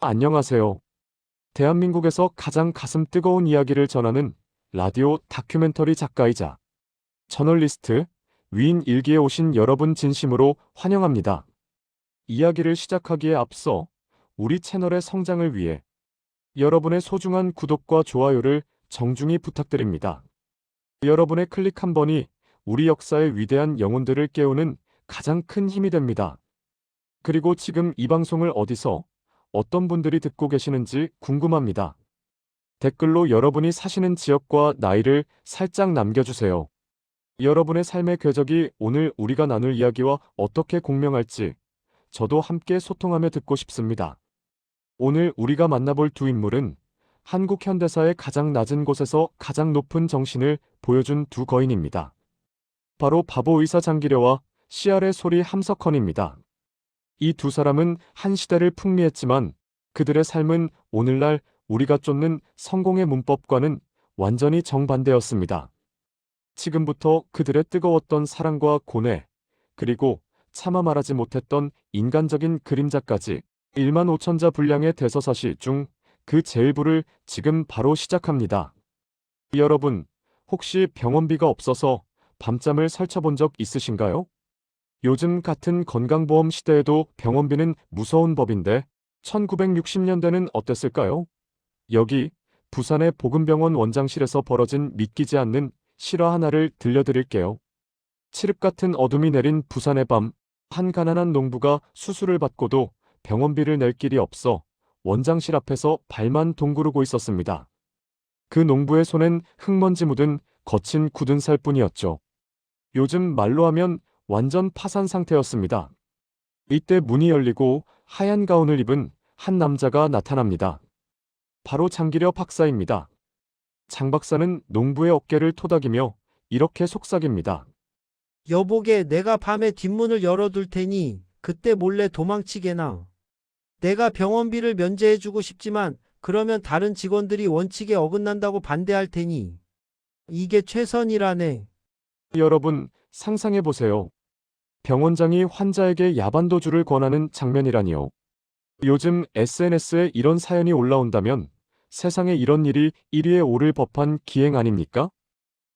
안녕하세요. 대한민국에서 가장 가슴 뜨거운 이야기를 전하는 라디오 다큐멘터리 작가이자 저널리스트 위인 일기에 오신 여러분 진심으로 환영합니다. 이야기를 시작하기에 앞서 우리 채널의 성장을 위해 여러분의 소중한 구독과 좋아요를 정중히 부탁드립니다. 여러분의 클릭 한 번이 우리 역사의 위대한 영혼들을 깨우는 가장 큰 힘이 됩니다. 그리고 지금 이 방송을 어디서 어떤 분들이 듣고 계시는지 궁금합니다. 댓글로 여러분이 사시는 지역과 나이를 살짝 남겨주세요. 여러분의 삶의 궤적이 오늘 우리가 나눌 이야기와 어떻게 공명할지 저도 함께 소통하며 듣고 싶습니다. 오늘 우리가 만나볼 두 인물은 한국 현대사의 가장 낮은 곳에서 가장 높은 정신을 보여준 두 거인입니다. 바로 바보 의사 장기려와 CR의 소리 함석헌입니다. 이 두 사람은 한 시대를 풍미했지만 그들의 삶은 오늘날 우리가 쫓는 성공의 문법과는 완전히 정반대였습니다. 지금부터 그들의 뜨거웠던 사랑과 고뇌, 그리고 차마 말하지 못했던 인간적인 그림자까지 1만 5천 자 분량의 대서사시 중 그 제일부를 지금 바로 시작합니다. 여러분, 혹시 병원비가 없어서 밤잠을 설쳐본 적 있으신가요? 요즘 같은 건강보험 시대에도 병원비는 무서운 법인데 1960년대는 어땠을까요? 여기 부산의 보금병원 원장실에서 벌어진 믿기지 않는 실화 하나를 들려드릴게요. 칠흑 같은 어둠이 내린 부산의 밤, 한 가난한 농부가 수술을 받고도 병원비를 낼 길이 없어 원장실 앞에서 발만 동구르고 있었습니다. 그 농부의 손엔 흙먼지 묻은 거친 굳은 살뿐이었죠. 요즘 말로 하면 완전 파산 상태였습니다. 이때 문이 열리고 하얀 가운을 입은 한 남자가 나타납니다. 바로 장기려 박사입니다. 장 박사는 농부의 어깨를 토닥이며 이렇게 속삭입니다. 여보게 내가 밤에 뒷문을 열어둘 테니 그때 몰래 도망치게나. 내가 병원비를 면제해주고 싶지만 그러면 다른 직원들이 원칙에 어긋난다고 반대할 테니. 이게 최선이라네. 여러분, 상상해보세요. 병원장이 환자에게 야반도주를 권하는 장면이라니요. 요즘 SNS에 이런 사연이 올라온다면 세상에 이런 일이 1위에 오를 법한 기행 아닙니까?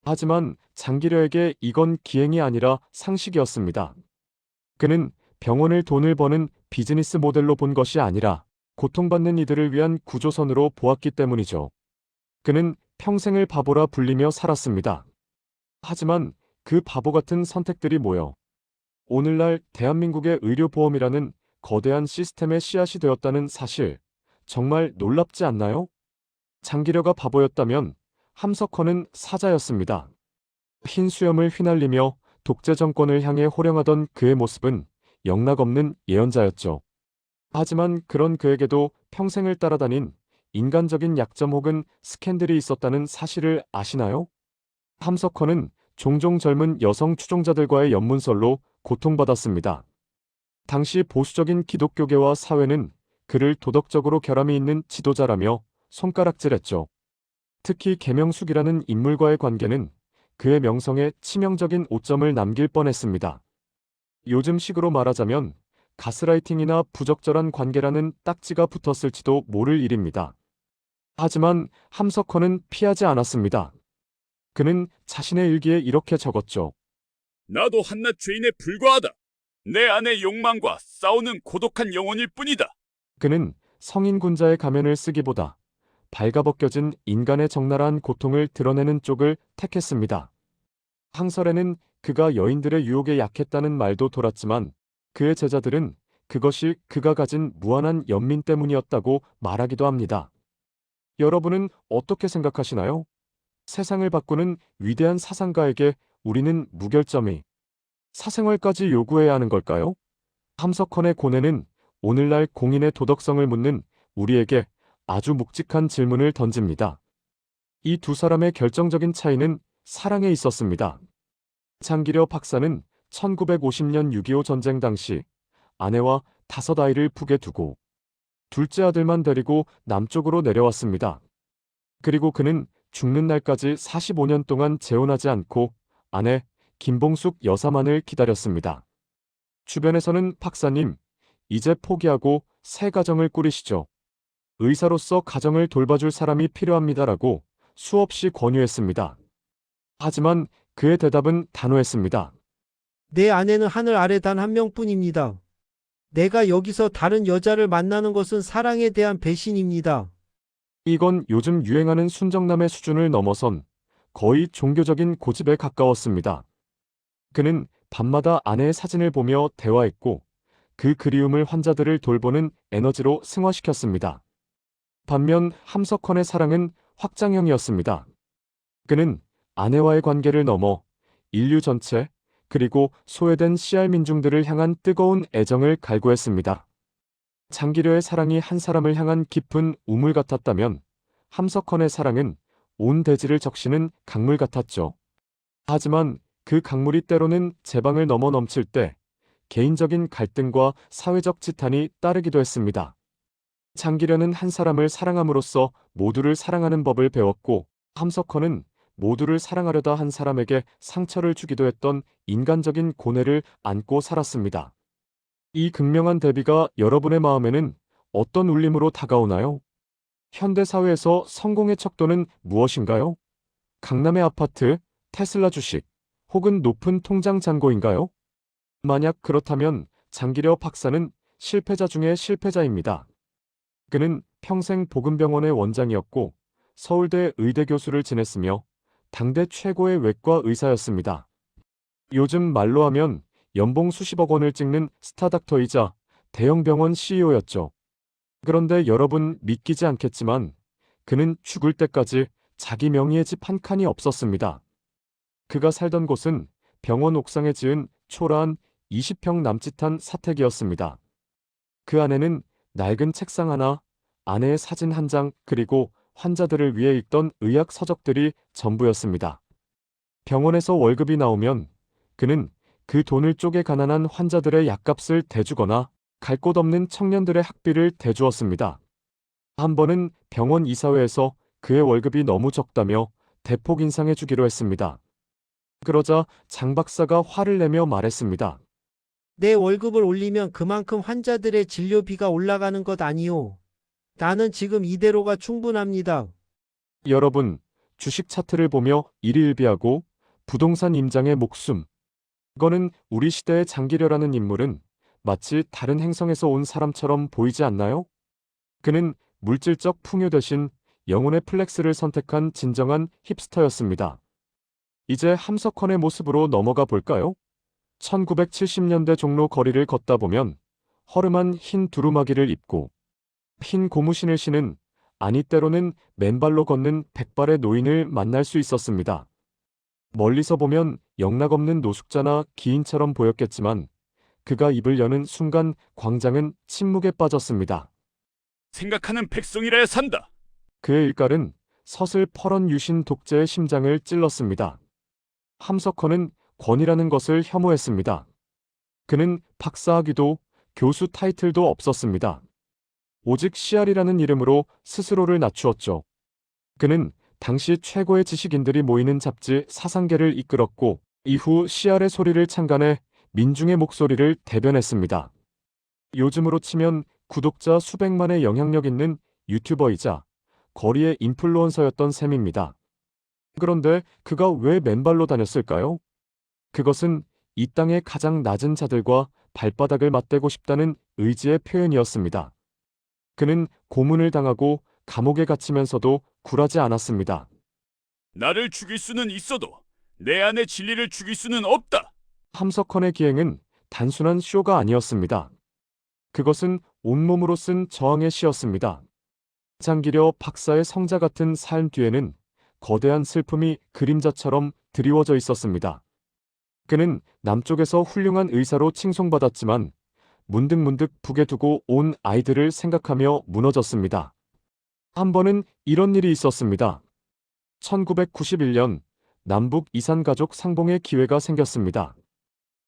하지만 장기려에게 이건 기행이 아니라 상식이었습니다. 그는 병원을 돈을 버는 비즈니스 모델로 본 것이 아니라 고통받는 이들을 위한 구조선으로 보았기 때문이죠. 그는 평생을 바보라 불리며 살았습니다. 하지만 그 바보 같은 선택들이 모여 오늘날 대한민국의 의료보험이라는 거대한 시스템의 씨앗이 되었다는 사실, 정말 놀랍지 않나요? 장기려가 바보였다면 함석헌은 사자였습니다. 흰 수염을 휘날리며 독재 정권을 향해 호령하던 그의 모습은 영락없는 예언자였죠. 하지만 그런 그에게도 평생을 따라다닌 인간적인 약점 혹은 스캔들이 있었다는 사실을 아시나요? 함석헌은 종종 젊은 여성 추종자들과의 연문설로 고통받았습니다. 당시 보수적인 기독교계와 사회는 그를 도덕적으로 결함이 있는 지도자라며 손가락질했죠. 특히 계명숙이라는 인물과의 관계는 그의 명성에 치명적인 오점을 남길 뻔했습니다. 요즘식으로 말하자면 가스라이팅이나 부적절한 관계라는 딱지가 붙었을지도 모를 일입니다. 하지만 함석헌은 피하지 않았습니다. 그는 자신의 일기에 이렇게 적었죠. 나도 한낱 죄인에 불과하다. 내 안의 욕망과 싸우는 고독한 영혼일 뿐이다. 그는 성인 군자의 가면을 쓰기보다 발가벗겨진 인간의 적나라한 고통을 드러내는 쪽을 택했습니다. 항설에는 그가 여인들의 유혹에 약했다는 말도 돌았지만 그의 제자들은 그것이 그가 가진 무한한 연민 때문이었다고 말하기도 합니다. 여러분은 어떻게 생각하시나요? 세상을 바꾸는 위대한 사상가에게 우리는 무결점이 사생활까지 요구해야 하는 걸까요? 함석헌의 고뇌는 오늘날 공인의 도덕성을 묻는 우리에게 아주 묵직한 질문을 던집니다. 이 두 사람의 결정적인 차이는 사랑에 있었습니다. 장기려 박사는 1950년 6.25 전쟁 당시 아내와 5아이를 북에 두고 둘째 아들만 데리고 남쪽으로 내려왔습니다. 그리고 그는 죽는 날까지 45년 동안 재혼하지 않고 아내 김봉숙 여사만을 기다렸습니다. 주변에서는 박사님, 이제 포기하고 새 가정을 꾸리시죠. 의사로서 가정을 돌봐줄 사람이 필요합니다라고 수없이 권유했습니다. 하지만 그의 대답은 단호했습니다. 내 아내는 하늘 아래 단 한 명뿐입니다. 내가 여기서 다른 여자를 만나는 것은 사랑에 대한 배신입니다. 이건 요즘 유행하는 순정남의 수준을 넘어선 거의 종교적인 고집에 가까웠습니다. 그는 밤마다 아내의 사진을 보며 대화했고 그 그리움을 환자들을 돌보는 에너지로 승화시켰습니다. 반면 함석헌의 사랑은 확장형이었습니다. 그는 아내와의 관계를 넘어 인류 전체 그리고 소외된 CR 민중들을 향한 뜨거운 애정을 갈구했습니다. 장기려의 사랑이 한 사람을 향한 깊은 우물 같았다면 함석헌의 사랑은 온 대지를 적시는 강물 같았죠. 하지만 그 강물이 때로는 제방을 넘어 넘칠 때 개인적인 갈등과 사회적 지탄이 따르기도 했습니다. 장기려는 한 사람을 사랑함으로써 모두를 사랑하는 법을 배웠고 함석헌은 모두를 사랑하려다 한 사람에게 상처를 주기도 했던 인간적인 고뇌를 안고 살았습니다. 이 극명한 대비가 여러분의 마음에는 어떤 울림으로 다가오나요? 현대 사회에서 성공의 척도는 무엇인가요? 강남의 아파트, 테슬라 주식, 혹은 높은 통장 잔고인가요? 만약 그렇다면 장기려 박사는 실패자 중의 실패자입니다. 그는 평생 보금병원의 원장이었고 서울대 의대 교수를 지냈으며 당대 최고의 외과 의사였습니다. 요즘 말로 하면 연봉 수십억 원을 찍는 스타닥터이자 대형 병원 CEO였죠. 그런데 여러분 믿기지 않겠지만 그는 죽을 때까지 자기 명의의 집 한 칸이 없었습니다. 그가 살던 곳은 병원 옥상에 지은 초라한 20평 남짓한 사택이었습니다. 그 안에는 낡은 책상 하나, 아내의 사진 한 장, 그리고 환자들을 위해 읽던 의학 서적들이 전부였습니다. 병원에서 월급이 나오면 그는 그 돈을 쪼개 가난한 환자들의 약값을 대주거나 갈 곳 없는 청년들의 학비를 대주었습니다. 한 번은 병원 이사회에서 그의 월급이 너무 적다며 대폭 인상해 주기로 했습니다. 그러자 장 박사가 화를 내며 말했습니다. 내 월급을 올리면 그만큼 환자들의 진료비가 올라가는 것 아니오. 나는 지금 이대로가 충분합니다. 여러분, 주식 차트를 보며 일희일비하고 부동산 임장의 목숨. 그거는 우리 시대의 장기려라는 인물은 마치 다른 행성에서 온 사람처럼 보이지 않나요? 그는 물질적 풍요 대신 영혼의 플렉스를 선택한 진정한 힙스터였습니다. 이제 함석헌의 모습으로 넘어가 볼까요? 1970년대 종로 거리를 걷다 보면 허름한 흰 두루마기를 입고 흰 고무신을 신은, 아니 때로는 맨발로 걷는 백발의 노인을 만날 수 있었습니다. 멀리서 보면 영락없는 노숙자나 기인처럼 보였겠지만 그가 입을 여는 순간 광장은 침묵에 빠졌습니다. 생각하는 백성이라야 산다. 그의 일갈은 서슬 퍼런 유신 독재의 심장을 찔렀습니다. 함석헌은 권위라는 것을 혐오했습니다. 그는 박사학위도 교수 타이틀도 없었습니다. 오직 CR이라는 이름으로 스스로를 낮추었죠. 그는 당시 최고의 지식인들이 모이는 잡지 사상계를 이끌었고 이후 CR의 소리를 창간해 민중의 목소리를 대변했습니다. 요즘으로 치면 구독자 수백만의 영향력 있는 유튜버이자 거리의 인플루언서였던 셈입니다. 그런데 그가 왜 맨발로 다녔을까요? 그것은 이 땅의 가장 낮은 자들과 발바닥을 맞대고 싶다는 의지의 표현이었습니다. 그는 고문을 당하고 감옥에 갇히면서도 굴하지 않았습니다. 나를 죽일 수는 있어도 내 안의 진리를 죽일 수는 없다. 함석헌의 기행은 단순한 쇼가 아니었습니다. 그것은 온몸으로 쓴 저항의 시였습니다. 장기려 박사의 성자 같은 삶 뒤에는 거대한 슬픔이 그림자처럼 드리워져 있었습니다. 그는 남쪽에서 훌륭한 의사로 칭송받았지만 문득문득 북에 두고 온 아이들을 생각하며 무너졌습니다. 한 번은 이런 일이 있었습니다. 1991년 남북 이산가족 상봉의 기회가 생겼습니다.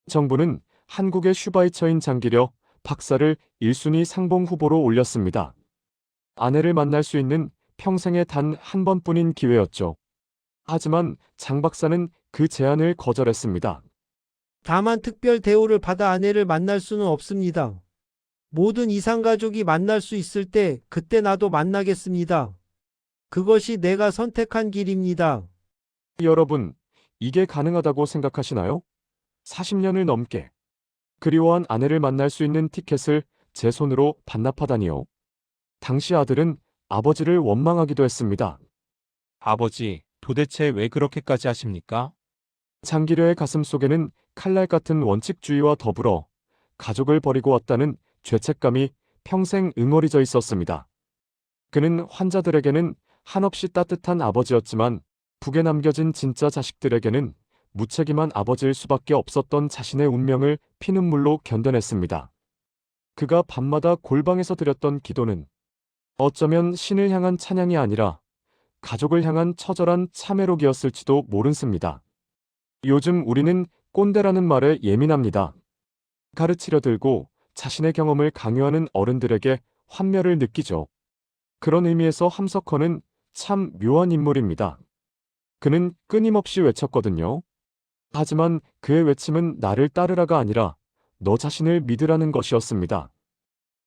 정부는 한국의 슈바이처인 장기려 박사를 1순위 상봉 후보로 올렸습니다. 아내를 만날 수 있는 평생에 단 한 번뿐인 기회였죠. 하지만 장 박사는 그 제안을 거절했습니다. 다만 특별 대우를 받아 아내를 만날 수는 없습니다. 모든 이산가족이 만날 수 있을 때 그때 나도 만나겠습니다. 그것이 내가 선택한 길입니다. 여러분, 이게 가능하다고 생각하시나요? 40년을 넘게 그리워한 아내를 만날 수 있는 티켓을 제 손으로 반납하다니요. 당시 아들은 아버지를 원망하기도 했습니다. 아버지, 도대체 왜 그렇게까지 하십니까? 장기려의 가슴 속에는 칼날 같은 원칙주의와 더불어 가족을 버리고 왔다는 죄책감이 평생 응어리져 있었습니다. 그는 환자들에게는 한없이 따뜻한 아버지였지만 북에 남겨진 진짜 자식들에게는 무책임한 아버지일 수밖에 없었던 자신의 운명을 피눈물로 견뎌냈습니다. 그가 밤마다 골방에서 드렸던 기도는 어쩌면 신을 향한 찬양이 아니라 가족을 향한 처절한 참회록이었을지도 모른습니다. 요즘 우리는 꼰대라는 말에 예민합니다. 가르치려 들고 자신의 경험을 강요하는 어른들에게 환멸을 느끼죠. 그런 의미에서 함석헌은 참 묘한 인물입니다. 그는 끊임없이 외쳤거든요. 하지만 그의 외침은 나를 따르라가 아니라 너 자신을 믿으라는 것이었습니다.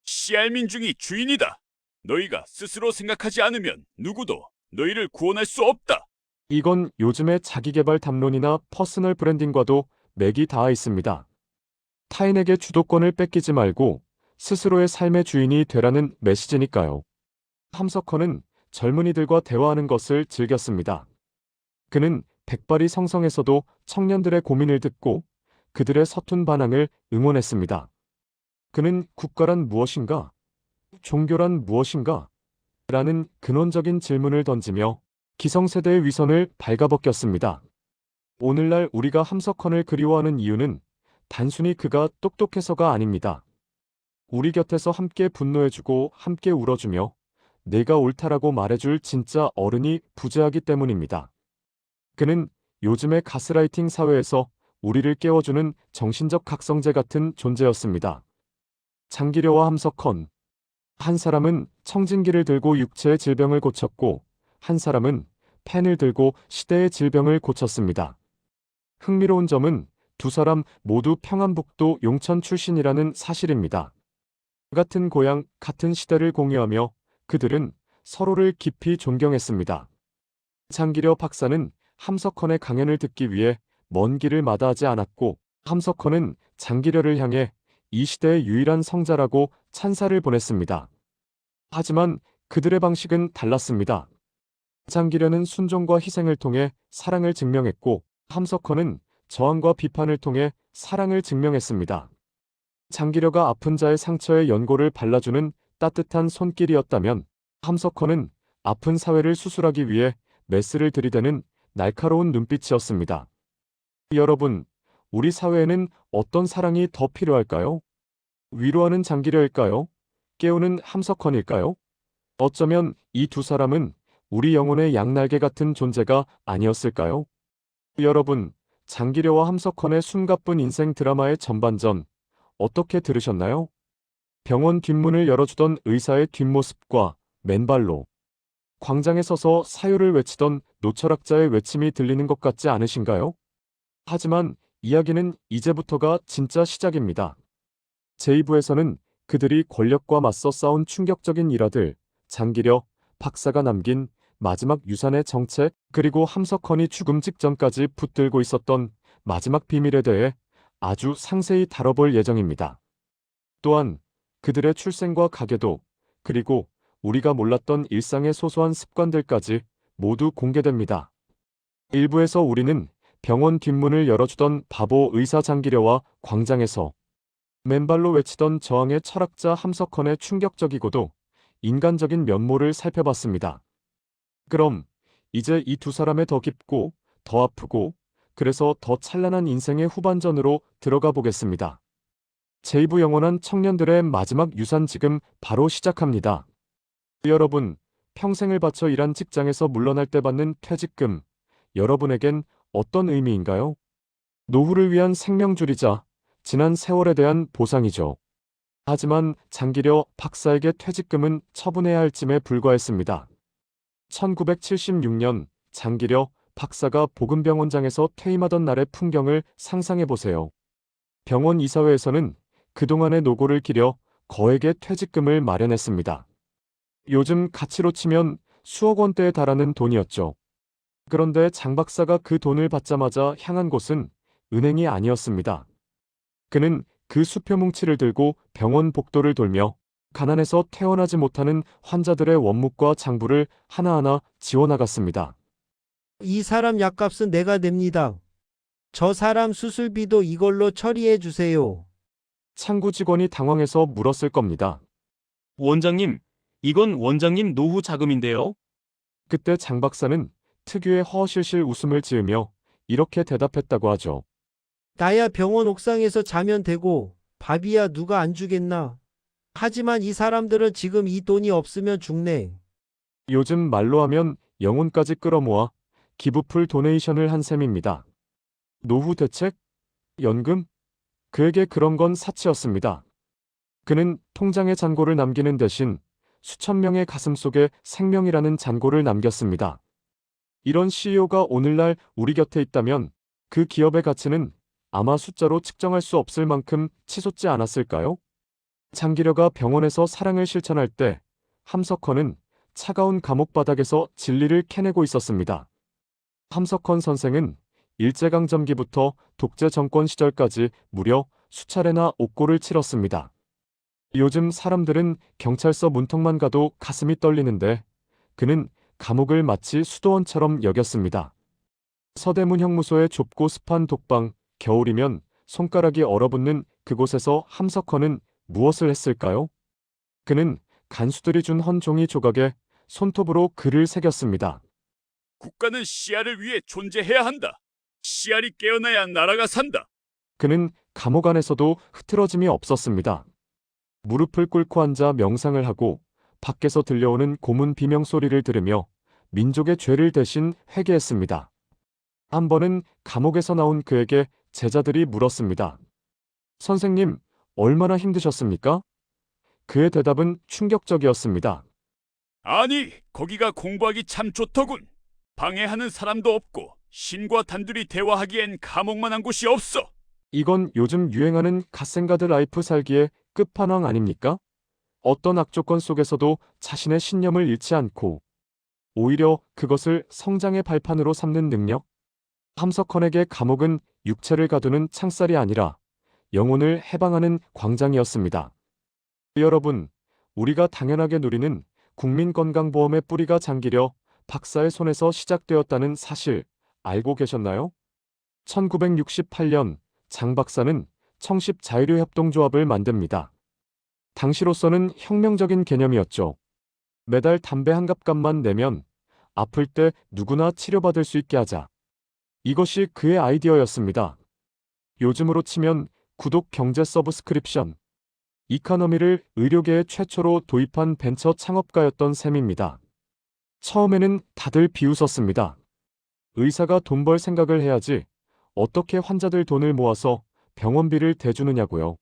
씨알민중이 주인이다. 너희가 스스로 생각하지 않으면 누구도 너희를 구원할 수 없다. 이건 요즘의 자기계발 담론이나 퍼스널 브랜딩과도 맥이 닿아 있습니다. 타인에게 주도권을 뺏기지 말고 스스로의 삶의 주인이 되라는 메시지니까요. 함석헌은 젊은이들과 대화하는 것을 즐겼습니다. 그는 백발이 성성에서도 청년들의 고민을 듣고 그들의 서툰 반항을 응원했습니다. 그는 국가란 무엇인가? 종교란 무엇인가? 라는 근원적인 질문을 던지며 기성세대의 위선을 발가벗겼습니다. 오늘날 우리가 함석헌을 그리워하는 이유는 단순히 그가 똑똑해서가 아닙니다. 우리 곁에서 함께 분노해주고 함께 울어주며 내가 옳다라고 말해줄 진짜 어른이 부재하기 때문입니다. 그는 요즘의 가스라이팅 사회에서 우리를 깨워주는 정신적 각성제 같은 존재였습니다. 장기려와 함석헌. 한 사람은 청진기를 들고 육체의 질병을 고쳤고 한 사람은 펜을 들고 시대의 질병을 고쳤습니다. 흥미로운 점은 두 사람 모두 평안북도 용천 출신이라는 사실입니다. 같은 고향, 같은 시대를 공유하며 그들은 서로를 깊이 존경했습니다. 장기려 박사는 함석헌의 강연을 듣기 위해 먼 길을 마다하지 않았고 함석헌은 장기려를 향해 이 시대의 유일한 성자라고 찬사를 보냈습니다. 하지만 그들의 방식은 달랐습니다. 장기려는 순종과 희생을 통해 사랑을 증명했고 함석헌은 저항과 비판을 통해 사랑을 증명했습니다. 장기려가 아픈 자의 상처에 연고를 발라주는 따뜻한 손길이었다면 함석헌은 아픈 사회를 수술하기 위해 메스를 들이대는 날카로운 눈빛이었습니다. 여러분, 우리 사회에는 어떤 사랑이 더 필요할까요? 위로하는 장기려일까요? 깨우는 함석헌일까요? 어쩌면 이 두 사람은 우리 영혼의 양날개 같은 존재가 아니었을까요? 여러분, 장기려와 함석헌의 숨가쁜 인생 드라마의 전반전 어떻게 들으셨나요? 병원 뒷문을 열어주던 의사의 뒷모습과 맨발로 광장에 서서 사유를 외치던 노철학자의 외침이 들리는 것 같지 않으신가요? 하지만 이야기는 이제부터가 진짜 시작입니다. 제2부에서는 그들이 권력과 맞서 싸운 충격적인 일화들, 장기려, 박사가 남긴 마지막 유산의 정체, 그리고 함석헌이 죽음 직전까지 붙들고 있었던 마지막 비밀에 대해 아주 상세히 다뤄볼 예정입니다. 또한 그들의 출생과 가계도, 그리고 우리가 몰랐던 일상의 소소한 습관들까지 모두 공개됩니다. 1부에서 우리는 병원 뒷문을 열어주던 바보 의사 장기려와 광장에서 맨발로 외치던 저항의 철학자 함석헌의 충격적이고도 인간적인 면모를 살펴봤습니다. 그럼 이제 이 두 사람의 더 깊고 더 아프고 그래서 더 찬란한 인생의 후반전으로 들어가 보겠습니다. 제2부 영원한 청년들의 마지막 유산 지금 바로 시작합니다. 여러분, 평생을 바쳐 일한 직장에서 물러날 때 받는 퇴직금, 여러분에겐 어떤 의미인가요? 노후를 위한 생명줄이자 지난 세월에 대한 보상이죠. 하지만 장기려 박사에게 퇴직금은 처분해야 할 쯤에 불과했습니다. 1976년 장기려 박사가 보금병원장에서 퇴임하던 날의 풍경을 상상해 보세요. 병원 이사회에서는 그동안의 노고를 기려 거액의 퇴직금을 마련했습니다. 요즘 가치로 치면 수억 원대에 달하는 돈이었죠. 그런데 장 박사가 그 돈을 받자마자 향한 곳은 은행이 아니었습니다. 그는 그 수표 뭉치를 들고 병원 복도를 돌며 가난해서 퇴원하지 못하는 환자들의 원묵과 장부를 하나하나 지워나갔습니다. 이 사람 약값은 내가 냅니다. 저 사람 수술비도 이걸로 처리해 주세요. 창구 직원이 당황해서 물었을 겁니다. 원장님, 이건 원장님 노후 자금인데요. 그때 장 박사는 특유의 허허실실 웃음을 지으며 이렇게 대답했다고 하죠. 나야 병원 옥상에서 자면 되고 밥이야 누가 안 주겠나. 하지만 이 사람들은 지금 이 돈이 없으면 죽네. 요즘 말로 하면 영혼까지 끌어모아 기부풀 도네이션을 한 셈입니다. 노후 대책? 연금? 그에게 그런 건 사치였습니다. 그는 통장에 잔고를 남기는 대신 수천 명의 가슴 속에 생명이라는 잔고를 남겼습니다. 이런 CEO가 오늘날 우리 곁에 있다면 그 기업의 가치는 아마 숫자로 측정할 수 없을 만큼 치솟지 않았을까요? 장기려가 병원에서 사랑을 실천할 때 함석헌은 차가운 감옥 바닥에서 진리를 캐내고 있었습니다. 함석헌 선생은 일제강점기부터 독재 정권 시절까지 무려 수차례나 옥고를 치렀습니다. 요즘 사람들은 경찰서 문턱만 가도 가슴이 떨리는데 그는 감옥을 마치 수도원처럼 여겼습니다. 서대문 형무소의 좁고 습한 독방, 겨울이면 손가락이 얼어붙는 그곳에서 함석헌은 무엇을 했을까요? 그는 간수들이 준 헌 종이 조각에 손톱으로 글을 새겼습니다. 국가는 씨알을 위해 존재해야 한다. 씨알이 깨어나야 나라가 산다. 그는 감옥 안에서도 흐트러짐이 없었습니다. 무릎을 꿇고 앉아 명상을 하고 밖에서 들려오는 고문 비명 소리를 들으며 민족의 죄를 대신 회개했습니다. 한 번은 감옥에서 나온 그에게 제자들이 물었습니다. 선생님, 얼마나 힘드셨습니까? 그의 대답은 충격적이었습니다. 아니, 거기가 공부하기 참 좋더군. 방해하는 사람도 없고 신과 단둘이 대화하기엔 감옥만한 곳이 없어. 이건 요즘 유행하는 갓생가드 라이프 살기의 끝판왕 아닙니까? 어떤 악조건 속에서도 자신의 신념을 잃지 않고 오히려 그것을 성장의 발판으로 삼는 능력? 함석헌에게 감옥은 육체를 가두는 창살이 아니라 영혼을 해방하는 광장이었습니다. 여러분, 우리가 당연하게 누리는 국민건강보험의 뿌리가 장기려 박사의 손에서 시작되었다는 사실 알고 계셨나요? 1968년 장 박사는 청십 자유료협동조합을 만듭니다. 당시로서는 혁명적인 개념이었죠. 매달 담배 한 갑값만 내면 아플 때 누구나 치료받을 수 있게 하자. 이것이 그의 아이디어였습니다. 요즘으로 치면 구독 경제 서브스크립션, 이카노미를 의료계에 최초로 도입한 벤처 창업가였던 셈입니다. 처음에는 다들 비웃었습니다. 의사가 돈 벌 생각을 해야지 어떻게 환자들 돈을 모아서 병원비를 대주느냐고요.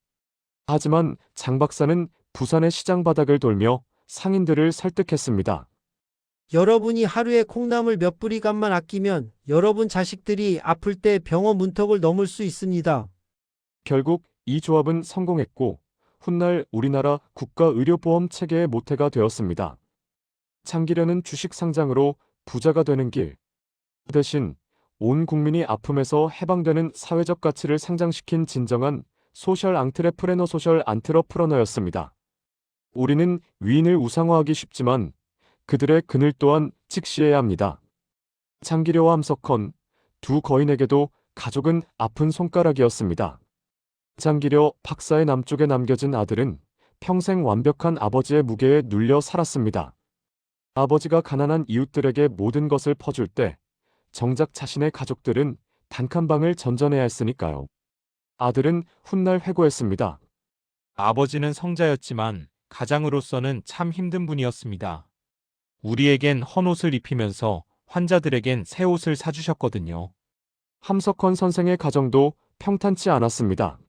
하지만 장 박사는 부산의 시장 바닥을 돌며 상인들을 설득했습니다. 여러분이 하루에 콩나물 몇 뿌리값만 아끼면 여러분 자식들이 아플 때 병원 문턱을 넘을 수 있습니다. 결국 이 조합은 성공했고 훗날 우리나라 국가의료보험 체계의 모태가 되었습니다. 장기려는 주식 상장으로 부자가 되는 길. 대신 온 국민이 아픔에서 해방되는 사회적 가치를 상장시킨 진정한 소셜 안트레프레너였습니다. 우리는 위인을 우상화하기 쉽지만 그들의 그늘 또한 직시해야 합니다. 장기려와 함석헌 두 거인에게도 가족은 아픈 손가락이었습니다. 장기려 박사의 남쪽에 남겨진 아들은 평생 완벽한 아버지의 무게에 눌려 살았습니다. 아버지가 가난한 이웃들에게 모든 것을 퍼줄 때 정작 자신의 가족들은 단칸방을 전전해야 했으니까요. 아들은 훗날 회고했습니다. 아버지는 성자였지만 가장으로서는 참 힘든 분이었습니다. 우리에겐 헌옷을 입히면서 환자들에겐 새 옷을 사주셨거든요. 함석헌 선생의 가정도 평탄치 않았습니다.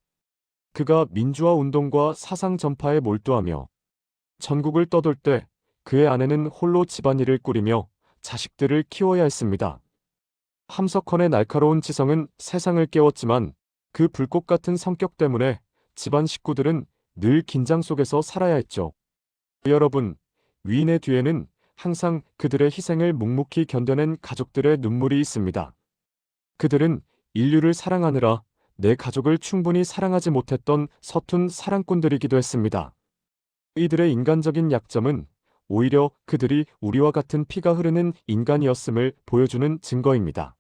그가 민주화 운동과 사상 전파에 몰두하며 전국을 떠돌 때 그의 아내는 홀로 집안일을 꾸리며 자식들을 키워야 했습니다. 함석헌의 날카로운 지성은 세상을 깨웠지만 그 불꽃 같은 성격 때문에 집안 식구들은 늘 긴장 속에서 살아야 했죠. 여러분, 위인의 뒤에는 항상 그들의 희생을 묵묵히 견뎌낸 가족들의 눈물이 있습니다. 그들은 인류를 사랑하느라 내 가족을 충분히 사랑하지 못했던 서툰 사랑꾼들이기도 했습니다. 이들의 인간적인 약점은 오히려 그들이 우리와 같은 피가 흐르는 인간이었음을 보여주는 증거입니다.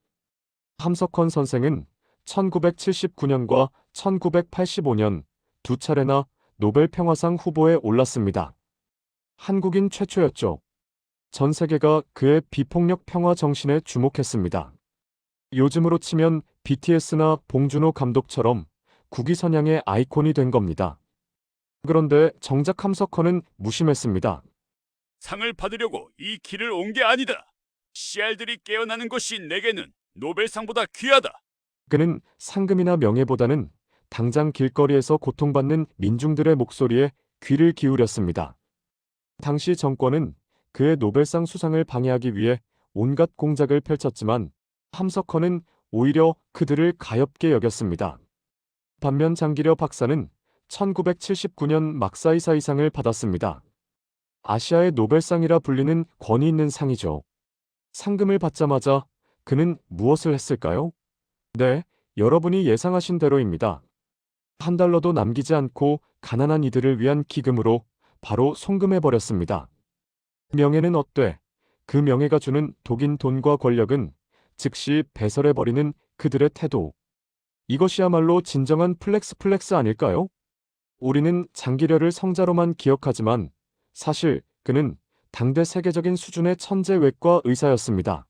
함석헌 선생은 1979년과 1985년 두 차례나 노벨 평화상 후보에 올랐습니다. 한국인 최초였죠. 전 세계가 그의 비폭력 평화 정신에 주목했습니다. 요즘으로 치면 BTS나 봉준호 감독처럼 국위선양의 아이콘이 된 겁니다. 그런데 정작 함석헌은 무심했습니다. 상을 받으려고 이 길을 온 게 아니다. 씨알들이 깨어나는 것이 내게는 노벨상보다 귀하다. 그는 상금이나 명예보다는 당장 길거리에서 고통받는 민중들의 목소리에 귀를 기울였습니다. 당시 정권은 그의 노벨상 수상을 방해하기 위해 온갖 공작을 펼쳤지만 함석헌은 오히려 그들을 가엾게 여겼습니다. 반면 장기려 박사는 1979년 막사이사이상을 받았습니다. 아시아의 노벨상이라 불리는 권위 있는 상이죠. 상금을 받자마자 그는 무엇을 했을까요? 네, 여러분이 예상하신 대로입니다. 한 달러도 남기지 않고 가난한 이들을 위한 기금으로 바로 송금해버렸습니다. 명예는 어때? 그 명예가 주는 독인 돈과 권력은 즉시 배설해버리는 그들의 태도. 이것이야말로 진정한 플렉스 아닐까요? 우리는 장기려를 성자로만 기억하지만 사실 그는 당대 세계적인 수준의 천재 외과 의사였습니다.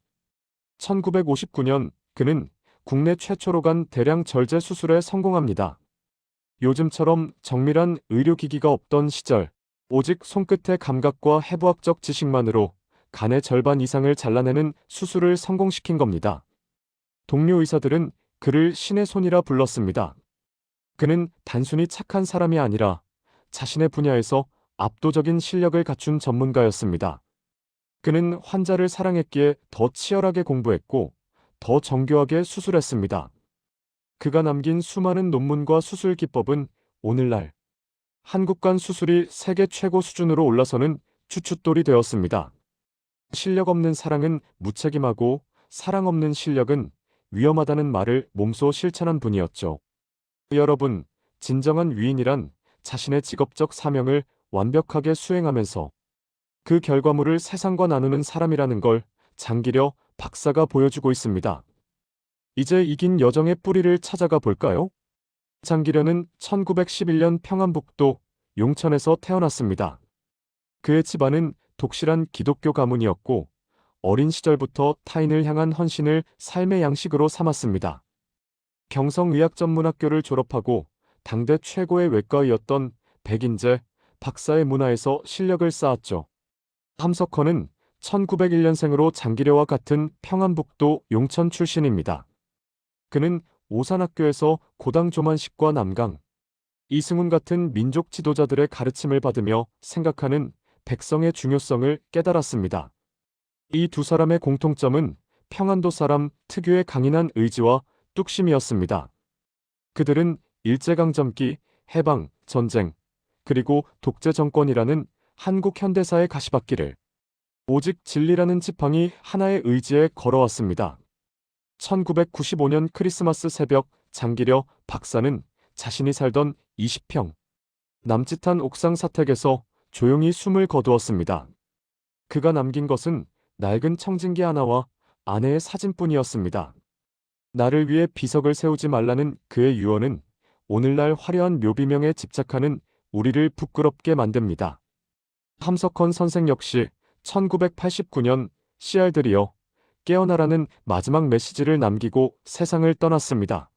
1959년 그는 국내 최초로 간 대량 절제 수술에 성공합니다. 요즘처럼 정밀한 의료기기가 없던 시절, 오직 손끝의 감각과 해부학적 지식만으로 간의 절반 이상을 잘라내는 수술을 성공시킨 겁니다. 동료 의사들은 그를 신의 손이라 불렀습니다. 그는 단순히 착한 사람이 아니라 자신의 분야에서 압도적인 실력을 갖춘 전문가였습니다. 그는 환자를 사랑했기에 더 치열하게 공부했고 더 정교하게 수술했습니다. 그가 남긴 수많은 논문과 수술 기법은 오늘날 한국관 수술이 세계 최고 수준으로 올라서는 추춧돌이 되었습니다. 실력 없는 사랑은 무책임하고 사랑 없는 실력은 위험하다는 말을 몸소 실천한 분이었죠. 여러분, 진정한 위인이란 자신의 직업적 사명을 완벽하게 수행하면서 그 결과물을 세상과 나누는 사람이라는 걸 장기려 박사가 보여주고 있습니다. 이제 이긴 여정의 뿌리를 찾아가 볼까요? 장기려는 1911년 평안북도 용천에서 태어났습니다. 그의 집안은 독실한 기독교 가문이었고 어린 시절부터 타인을 향한 헌신을 삶의 양식으로 삼았습니다. 경성의학전문학교를 졸업하고 당대 최고의 외과의였던 백인재 박사의 문화에서 실력을 쌓았죠. 함석헌은 1901년생으로 장기려와 같은 평안북도 용천 출신입니다. 그는 오산학교에서 고당 조만식과 남강, 이승훈 같은 민족 지도자들의 가르침을 받으며 생각하는 백성의 중요성을 깨달았습니다. 이 두 사람의 공통점은 평안도 사람 특유의 강인한 의지와 뚝심이었습니다. 그들은 일제강점기, 해방, 전쟁, 그리고 독재 정권이라는 한국 현대사의 가시밭길을 오직 진리라는 지팡이 하나의 의지에 걸어왔습니다. 1995년 크리스마스 새벽 장기려 박사는 자신이 살던 20평 남짓한 옥상 사택에서 조용히 숨을 거두었습니다. 그가 남긴 것은 낡은 청진기 하나와 아내의 사진뿐이었습니다. 나를 위해 비석을 세우지 말라는 그의 유언은 오늘날 화려한 묘비명에 집착하는 우리를 부끄럽게 만듭니다. 함석헌 선생 역시 1989년 씨알들이여 깨어나라는 마지막 메시지를 남기고 세상을 떠났습니다.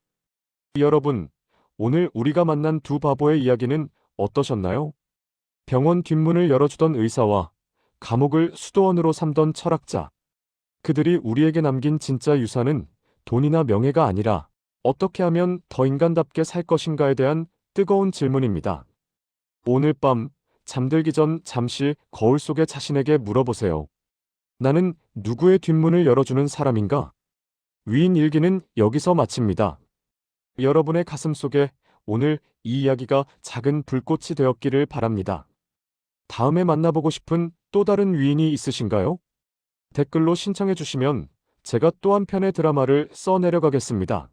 여러분, 오늘 우리가 만난 두 바보의 이야기는 어떠셨나요? 병원 뒷문을 열어주던 의사와 감옥을 수도원으로 삼던 철학자. 그들이 우리에게 남긴 진짜 유산은 돈이나 명예가 아니라 어떻게 하면 더 인간답게 살 것인가에 대한 뜨거운 질문입니다. 오늘 밤 잠들기 전 잠시 거울 속에 자신에게 물어보세요. 나는 누구의 뒷문을 열어주는 사람인가? 위인 일기는 여기서 마칩니다. 여러분의 가슴 속에 오늘 이 이야기가 작은 불꽃이 되었기를 바랍니다. 다음에 만나보고 싶은 또 다른 위인이 있으신가요? 댓글로 신청해 주시면 제가 또 한 편의 드라마를 써내려가겠습니다.